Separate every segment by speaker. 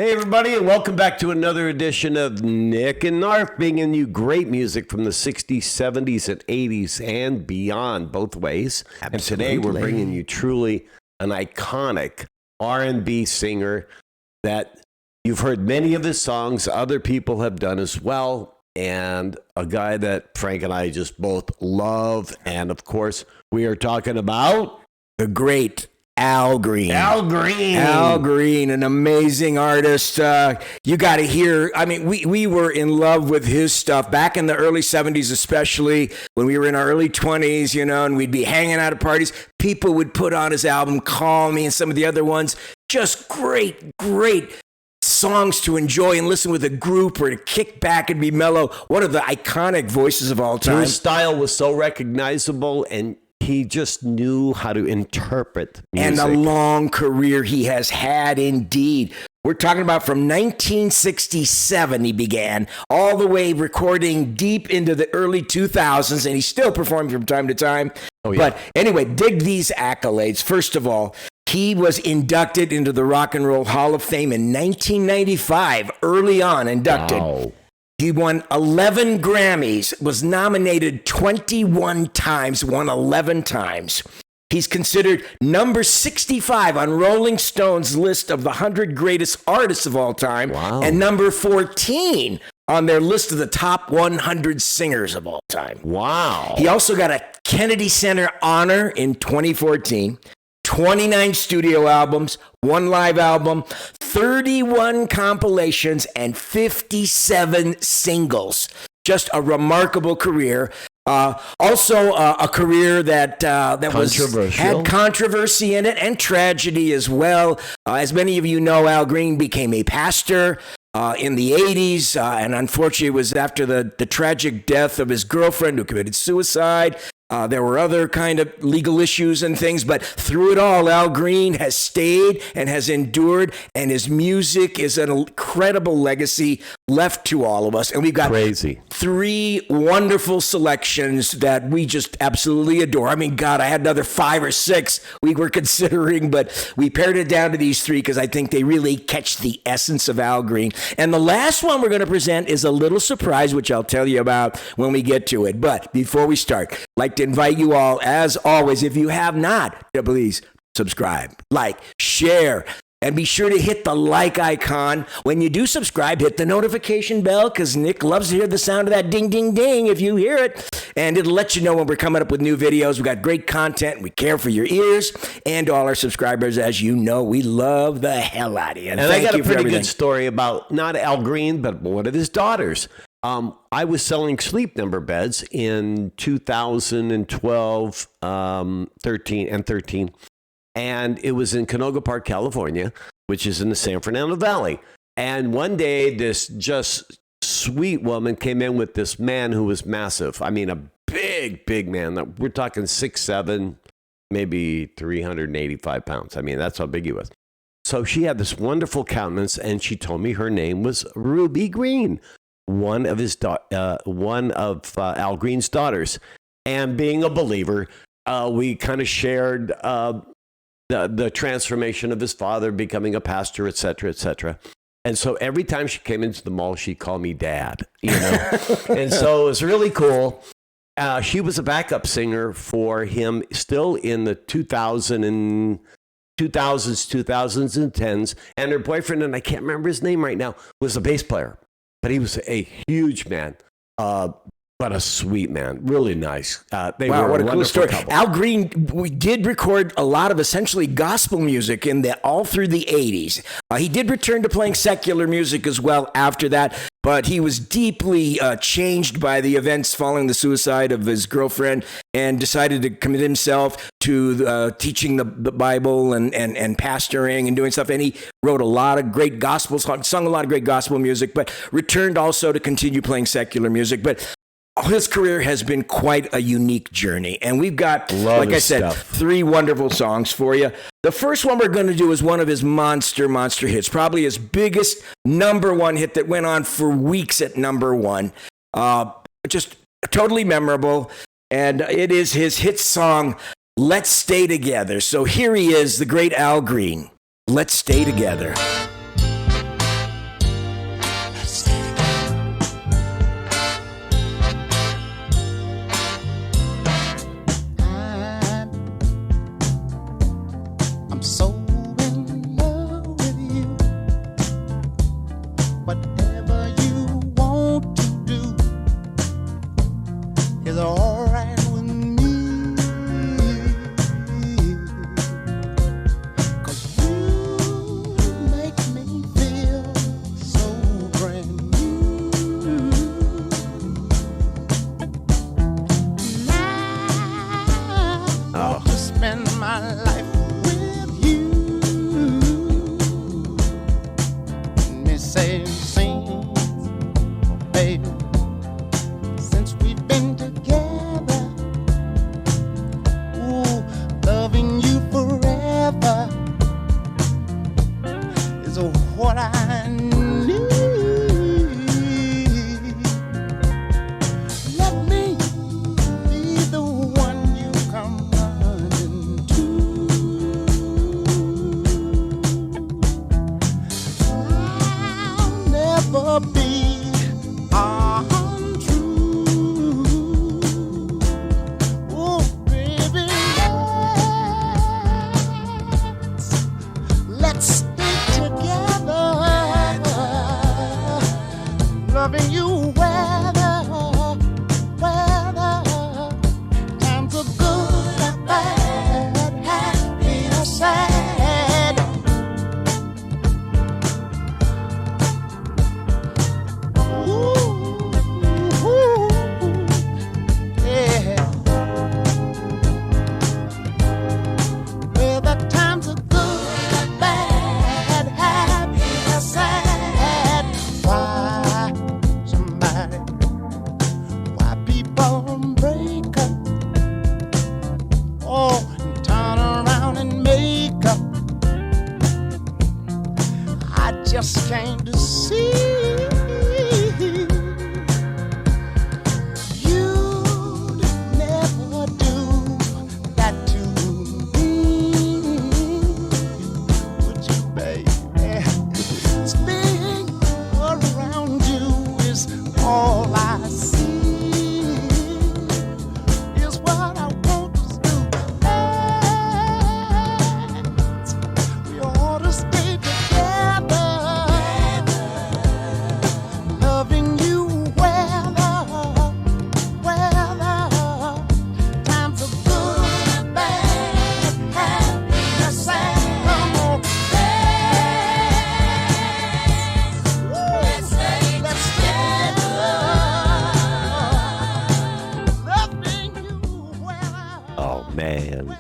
Speaker 1: Hey everybody, and welcome back to another edition of Nick and Knarf, bringing you great music from the 60s, 70s, and 80s and beyond, both ways. Absolutely. And today we're bringing you truly an iconic R&B singer that you've heard many of his songs, other people have done as well, and a guy that Frank and I just both love. And of course, we are talking about
Speaker 2: the great Al Green.
Speaker 1: Al Green.
Speaker 2: Al Green, an amazing artist. You got to hear, I mean, we were in love with his stuff back in the early 70s, especially when we were in our early 20s, you know, and we'd be hanging out at parties. People would put on his album, Call Me, and some of the other ones. Just great songs to enjoy and listen with a group or to kick back and be mellow. One of the iconic voices of all time.
Speaker 1: His style was so recognizable, and he just knew how to interpret music.
Speaker 2: And a long career he has had indeed. We're talking about from 1967 he began, all the way recording deep into the early 2000s, and he's still performing from time to time. Oh, yeah. But anyway, dig these accolades. First of all, he was inducted into the Rock and Roll Hall of Fame in 1995, early on inducted. Wow. He won 11 Grammys, was nominated 21 times, won 11 times. He's considered number 65 on Rolling Stone's list of the 100 greatest artists of all time, wow, and number 14 on their list of the top 100 singers of all time.
Speaker 1: Wow.
Speaker 2: He also got a Kennedy Center honor in 2014. 29 studio albums, 1 live album, 31 compilations, and 57 singles. Just a remarkable career. Also, a career that had controversy in it and tragedy as well. As many of you know, Al Green became a pastor in the 80s, and unfortunately it was after the tragic death of his girlfriend who committed suicide. There were other kind of legal issues and things, but through it all, Al Green has stayed and has endured, and his music is an incredible legacy left to all of us. And we've got 3 wonderful selections that we just absolutely adore. I mean, God, I had another 5 or 6 we were considering, but we pared it down to these 3 because I think they really catch the essence of Al Green. And the last one we're going to present is a little surprise, which I'll tell you about when we get to it. But before we start, I'd like to invite you all, as always, if you have not, to please subscribe, like, share, and be sure to hit the like icon. When you do subscribe, hit the notification bell, because Nick loves to hear the sound of that ding, ding, ding if you hear it. And it'll let you know when we're coming up with new videos. We've got great content. We care for your ears and all our subscribers. As you know, we love the hell out of you.
Speaker 1: And I got a pretty good story about not Al Green, but one of his daughters. I was selling Sleep Number beds in 2012, 13, and it was in Canoga Park, California, which is in the San Fernando Valley. And one day, this just sweet woman came in with this man who was massive. I mean, a big man. We're talking 6'7", maybe 385 pounds. I mean, that's how big he was. So she had this wonderful countenance, and she told me her name was Ruby Green, one of Al Green's daughters. And being a believer, we kind of shared the transformation of his father becoming a pastor, et cetera. And so every time she came into the mall, she'd call me Dad, you know. And so it was really cool. She was a backup singer for him still in the 2000s, 2010s. And her boyfriend, and I can't remember his name right now, was a bass player. But he was a huge man, but a sweet man, really nice.
Speaker 2: Wow, what a cool story. Couple. Al Green, we did record a lot of essentially gospel music all through the 80s. He did return to playing secular music as well after that, but he was deeply changed by the events following the suicide of his girlfriend and decided to commit himself to teaching the Bible and pastoring and doing stuff. And he wrote a lot of great gospel songs, sung a lot of great gospel music, but returned also to continue playing secular music. But his career has been quite a unique journey. And we've got, like I said, 3 wonderful songs for you. The first one we're going to do is one of his monster hits, probably his biggest #1 hit that went on for weeks at #1. Just totally memorable. And it is his hit song, Let's Stay Together. So here he is, the great Al Green. Let's Stay Together.
Speaker 3: never be untrue. Oh, baby, let's stay together, loving you weather, times are good or bad, happy or sad. Ooh, yeah. Whether times are good or bad, happy or sad. Why people break up, oh, and turn around and make up? I just came to see you'd never do that to me, would you, baby? Staying around you is all I see.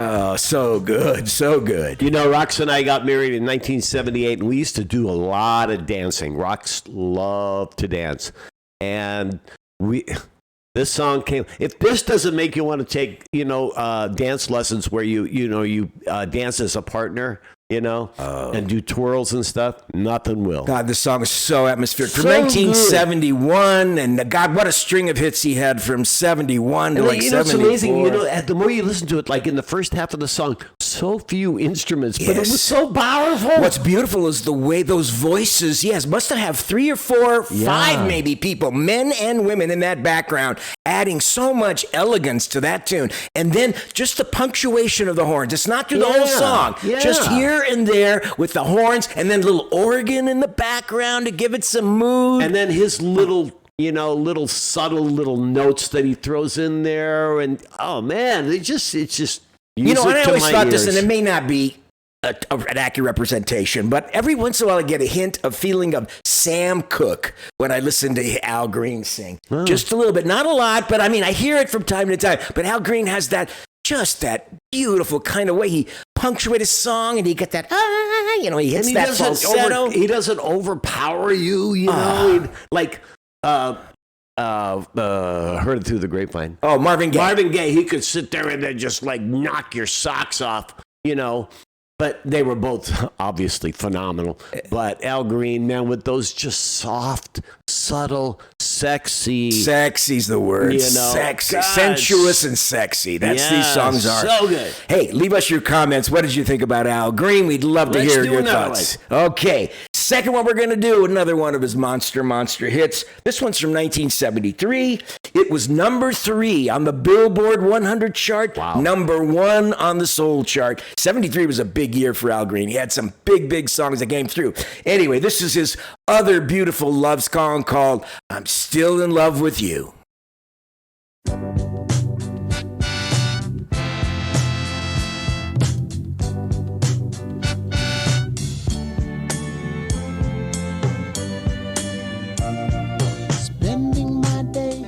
Speaker 2: Oh, so good, so good.
Speaker 1: You know, Rox and I got married in 1978, and we used to do a lot of dancing. Rox loved to dance. And this song came. If this doesn't make you want to take, dance lessons where you dance as a partner, and do twirls and stuff, nothing will.
Speaker 2: God, this song is so atmospheric. From
Speaker 1: So
Speaker 2: 1971, good. And God, what a string of hits he had from 71 to like 74.
Speaker 1: It's amazing. The more you listen to it, like in the first half of the song, so few instruments, but it was so powerful.
Speaker 2: What's beautiful is the way those voices, must have 3 or 4, 5 maybe people, men and women in that background, adding so much elegance to that tune. And then just the punctuation of the horns. It's not through the whole song.
Speaker 1: Yeah.
Speaker 2: Just here and there with the horns, and then little organ in the background to give it some mood.
Speaker 1: And then his little subtle little notes that he throws in there, and oh man, it's just
Speaker 2: and I always thought
Speaker 1: ears.
Speaker 2: this, and it may not be an accurate representation, but every once in a while I get a feeling of Sam Cooke when I listen to Al Green sing.
Speaker 1: Oh.
Speaker 2: Just a little bit, not a lot, but I mean, I hear it from time to time. But Al Green has that beautiful kind of way he punctuates his song, and he get that he hits that falsetto.
Speaker 1: He doesn't overpower you, heard it through the grapevine.
Speaker 2: Oh, Marvin Gaye.
Speaker 1: He could sit there and then just like knock your socks off, But they were both obviously phenomenal. But Al Green, man, with those just soft, subtle, sexy.
Speaker 2: Sexy's the word. Sexy.
Speaker 1: God.
Speaker 2: Sensuous and sexy. These songs are.
Speaker 1: So good.
Speaker 2: Hey, leave us your comments. What did you think about Al Green? We'd love to hear your thoughts. Okay. Second one we're going to do, another one of his monster hits. This one's from 1973. It was number 3 on the Billboard 100 chart.
Speaker 1: Wow.
Speaker 2: Number 1 on the Soul chart. 73 was a big year for Al Green. He had some big songs that came through. Anyway, this is his other beautiful love song called I'm Still in Love with You.
Speaker 3: Spending my day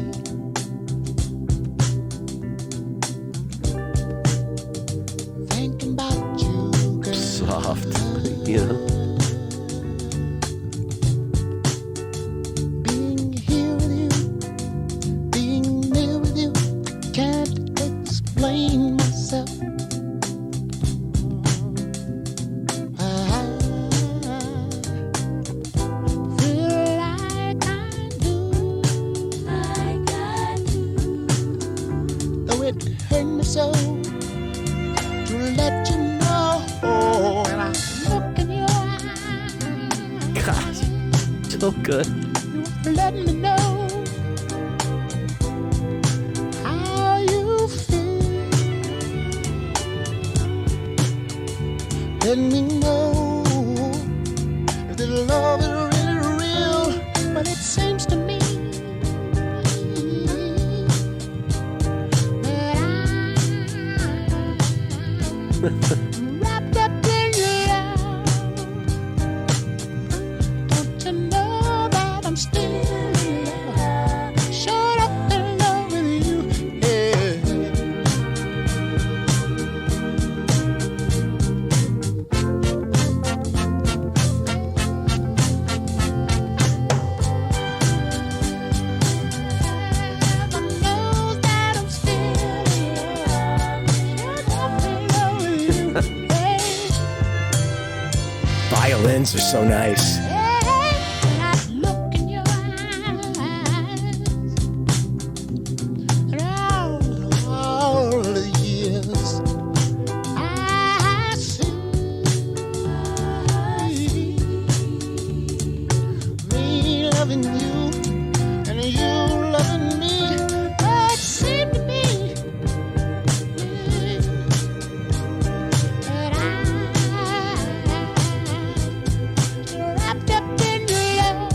Speaker 3: thinking about you, girl.
Speaker 1: Soft,
Speaker 3: Being here with you, being near with you, can't explain myself. I feel like I do, though it hurt me so to let you know. And I look in your eyes.
Speaker 1: Gosh, so good.
Speaker 3: You let me know how you feel. Let me know if the love is really real. But it seems to me that I'm wrapped up in your love. Don't you know that I'm still in love? Shut up in love with you, yeah. Heaven knows that I'm still in love. Shut up in love with you, yeah.
Speaker 2: Violins are so nice.
Speaker 3: When I look in your eyes, and all the years I see me loving you and you loving me. It seemed to me that I'm wrapped up in your love.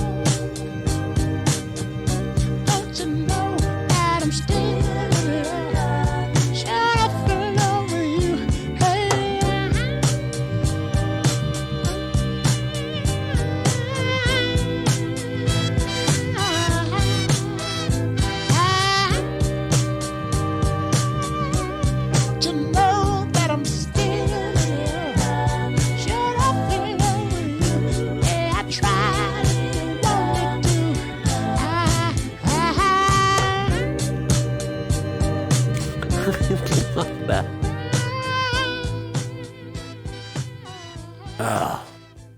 Speaker 3: Don't you know that I'm still in love? Shut up in love with you, hey. To know that I'm still in love. Shut up in love with you. Yeah, I tried and wanted to.
Speaker 1: Love that.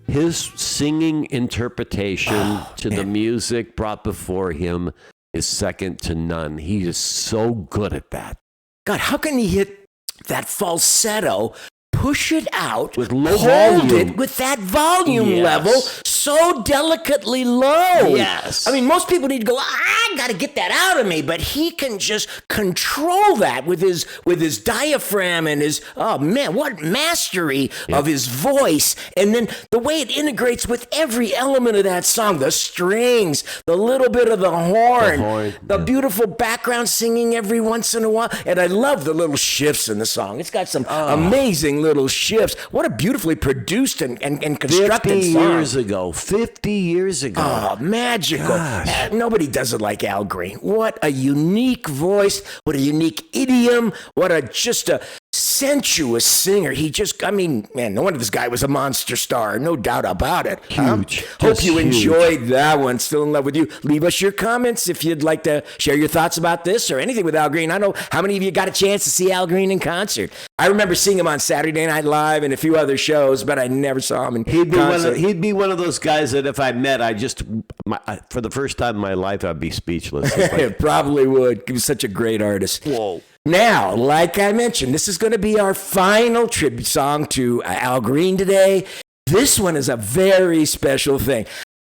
Speaker 1: His singing interpretation to the music brought before him is second to none. He is so good at that.
Speaker 2: God, how can he hit that falsetto, push it out,
Speaker 1: With low
Speaker 2: hold
Speaker 1: volume.
Speaker 2: it with that volume
Speaker 1: Yes.
Speaker 2: level so delicately low?
Speaker 1: Yes.
Speaker 2: I mean, most people need to go, I got to get that out of me, but he can just control that with his diaphragm and his, oh man, what mastery of his voice. And then the way it integrates with every element of that song, the strings, the little bit of the horn, the beautiful background singing every once in a while. And I love the little shifts in the song. It's got some amazing little shifts. What a beautifully produced and constructed
Speaker 1: 50
Speaker 2: song.
Speaker 1: years ago. 50 years ago.
Speaker 2: Oh, magical.
Speaker 1: Gosh.
Speaker 2: Nobody does it like Al Green. What a unique voice. What a unique idiom. What a just a sensuous singer. He just, I mean, man, no wonder this guy was a monster star. No doubt about it.
Speaker 1: Huge.
Speaker 2: Hope
Speaker 1: Just
Speaker 2: you
Speaker 1: huge.
Speaker 2: enjoyed that one. Still in love with you. Leave us your comments if you'd like to share your thoughts about this or anything with Al Green. I don't know how many of you got a chance to see Al Green in concert. I remember seeing him on Saturday Night Live and a few other shows, but I never saw him in concert.
Speaker 1: He'd be one of those guys that if I met, for the first time in my life, I'd be speechless. It's like,
Speaker 2: Probably would. He was such a great artist.
Speaker 1: whoa.
Speaker 2: Now, like I mentioned, this is going to be our final tribute song to Al Green today. This one is a very special thing.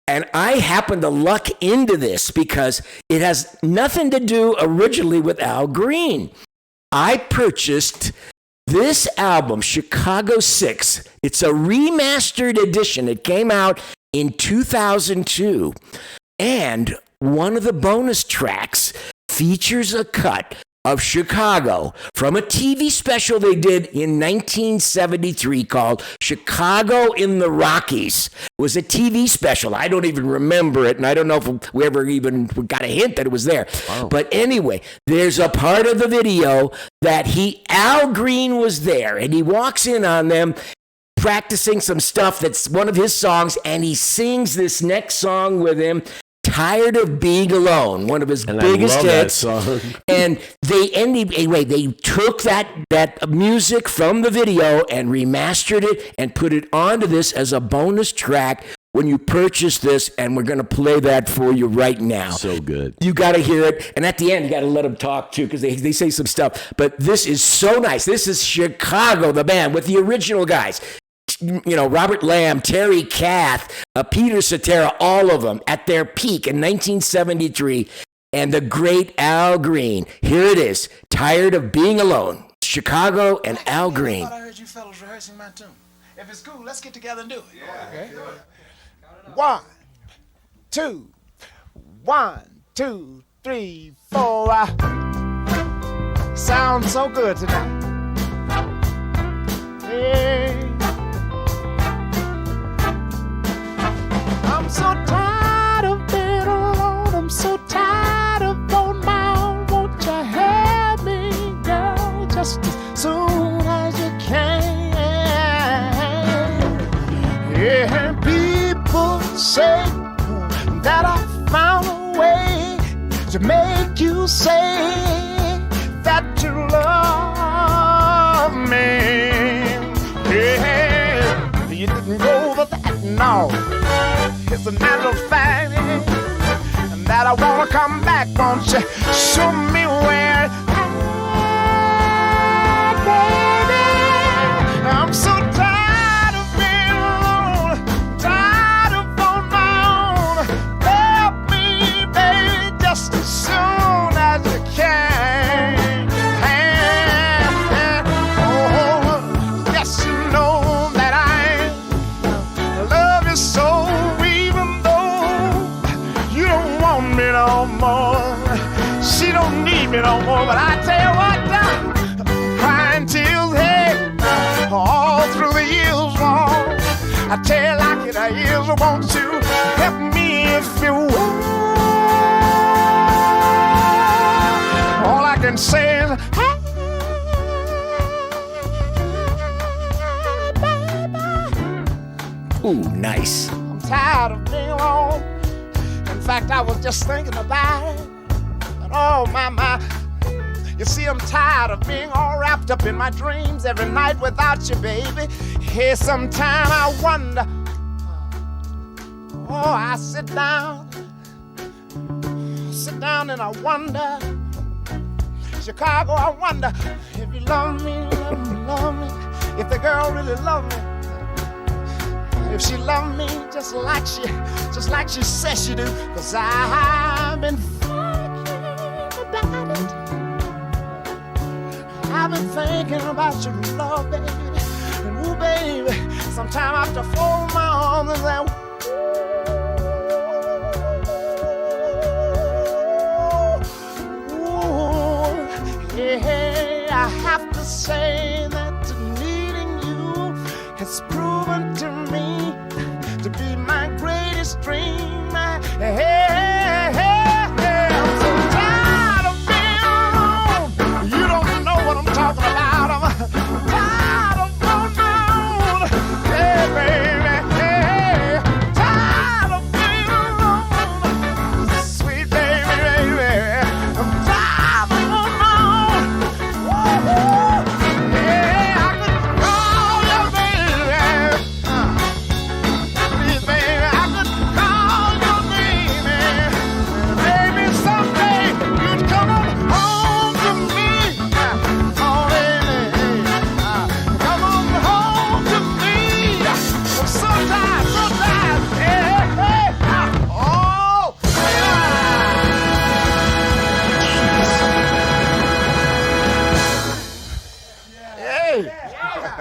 Speaker 2: And I happened to luck into this because it has nothing to do originally with Al Green. I purchased this album, Chicago 6. It's a remastered edition. It came out in 2002. And one of the bonus tracks features a cut of Chicago from a TV special they did in 1973 called Chicago in the Rockies. It was a TV special. I don't even remember it, and I don't know if we ever even got a hint that it was there.
Speaker 1: Wow.
Speaker 2: But anyway, there's a part of the video that Al Green was there, and he walks in on them practicing some stuff that's one of his songs, and he sings this next song with him, Tired of Being Alone, one of his
Speaker 1: And
Speaker 2: biggest
Speaker 1: I love
Speaker 2: hits.
Speaker 1: that song.
Speaker 2: And they took that music from the video and remastered it and put it onto this as a bonus track when you purchase this, and we're going to play that for you right now.
Speaker 1: So good.
Speaker 2: You got to hear it. And at the end, you got to let them talk too, because they say some stuff. But this is so nice. This is Chicago, the band, with the original guys. Robert Lamb, Terry Kath, Peter Cetera, all of them at their peak in 1973. And the great Al Green. Here it is, Tired of Being Alone. Chicago and Al Green.
Speaker 4: I heard you fellas rehearsing my tune. If it's cool, let's get together and do it. Okay. 1, 2, 1, 2, 3, 4. Sounds so good tonight. Hey. I'm so tired of being alone. I'm so tired of on my own. Won't you help me, girl, just as soon as you can? Yeah, people say that I found a way to make you say that you love me. Yeah, you didn't go over that, no. It's a matter of fact that I wanna come back. Won't you show me where, baby? I'm so tired of being alone, tired of on my own. Help me, baby, just as soon as you can. Oh, yes, you know that I love you so. Me no more. She don't need me no more. But I tell you what, crying tears, hey, all through the years long. I tell you like it, I years want to help me if you will. All I can say is, hey, baby.
Speaker 2: Ooh, nice.
Speaker 4: I'm tired of being alone. In fact, I was just thinking about it. And oh, my. You see, I'm tired of being all wrapped up in my dreams every night without you, baby. Hey, sometime I wonder. Oh, I sit down and I wonder. Chicago, I wonder if you love me, love me, love me. If the girl really love me. If she loved me just like she says she do. 'Cause I've been thinking about it. I've been thinking about your love, baby. And ooh, baby, sometime I have to fold my arms and say, ooh, yeah, I have to say that needing you has proven to me to be my greatest dream. Hey, hey, hey, I'm so tired of being alone. You don't know what I'm talking about. I'm tired of on my own. Hey, baby, hey, tired of being alone. Sweet baby, baby, I'm tired of on my own. Whoa, yeah, I could call you baby. Please, baby, I could call you baby. Baby, someday you'd come on home to me. Oh, baby, come on home to me. I'm so tired, hey, hey, oh, hey.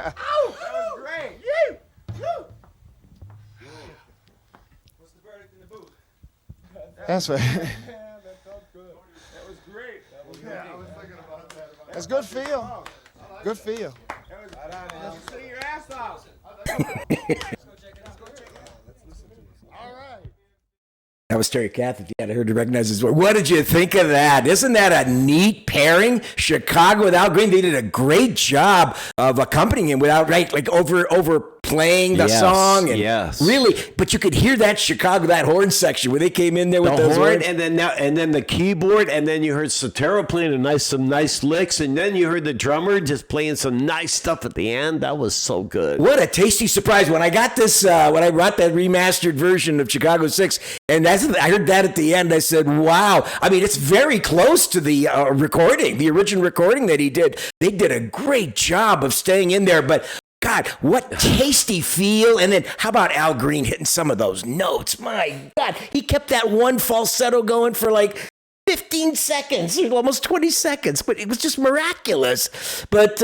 Speaker 4: That was great. What's the verdict in the booth? That's right.
Speaker 5: That felt good. That was great. That was
Speaker 4: Yeah,
Speaker 5: I was thinking about that.
Speaker 4: That's good feel. Good feel.
Speaker 5: Sing your ass off.
Speaker 4: All right.
Speaker 2: That was Terry Kath, if you had heard to recognize his voice. What did you think of that? Isn't that a neat pairing? Chicago with Al Green. They did a great job of accompanying him without overplaying the
Speaker 1: Yes,
Speaker 2: some and
Speaker 1: yes.
Speaker 2: really, but you could hear that Chicago, that horn section where they came in there with
Speaker 1: The
Speaker 2: those
Speaker 1: horn,
Speaker 2: horns.
Speaker 1: and then the keyboard, and then you heard Cetera playing some nice licks, and then you heard the drummer just playing some nice stuff at the end. That was so good.
Speaker 2: What a tasty surprise. When I got this, when I brought that remastered version of Chicago 6, and I heard that at the end, I said, wow. I mean, it's very close to the recording, the original recording that he did. They did a great job of staying in there, but God, what tasty feel. And then how about Al Green hitting some of those notes? My God, he kept that one falsetto going for like 15 seconds, almost 20 seconds, but it was just miraculous. But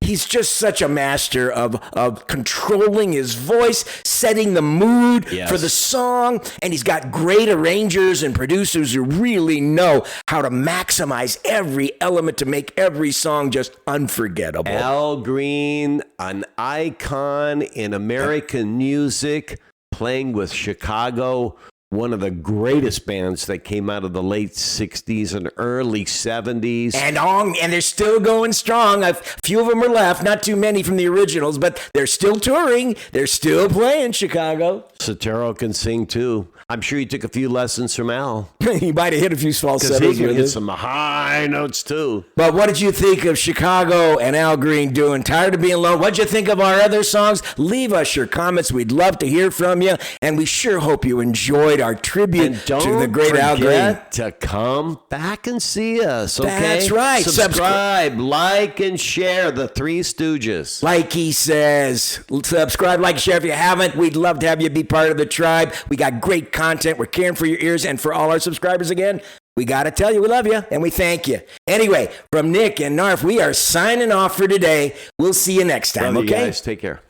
Speaker 2: he's just such a master of controlling his voice, setting the mood for the song, and he's got great arrangers and producers who really know how to maximize every element to make every song just unforgettable.
Speaker 1: Al Green, an icon in American music, playing with Chicago, one of the greatest bands that came out of the late 60s and early 70s.
Speaker 2: And they're still going strong. A few of them are left, not too many from the originals, but they're still touring. They're still playing Chicago.
Speaker 1: Sotero can sing too. I'm sure you took a few lessons from Al.
Speaker 2: He might have hit a few falsettos.
Speaker 1: Because he can hit some high notes too.
Speaker 2: But what did you think of Chicago and Al Green doing Tired of Being Alone? What did you think of our other songs? Leave us your comments. We'd love to hear from you. And we sure hope you enjoyed our tribute to the great Al Green.
Speaker 1: Don't forget to come back and see us, okay?
Speaker 2: That's right.
Speaker 1: Subscribe, like, and share the Three Stooges.
Speaker 2: Like he says, subscribe, like, share if you haven't. We'd love to have you be part of the tribe. We got great content. We're caring for your ears. And for all our subscribers again, we got to tell you we love you and we thank you. Anyway, from Nick and Knarf, we are signing off for today. We'll see you next time,
Speaker 1: Love you
Speaker 2: okay?
Speaker 1: guys. Take care.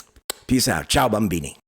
Speaker 2: Peace out. Ciao, bambini.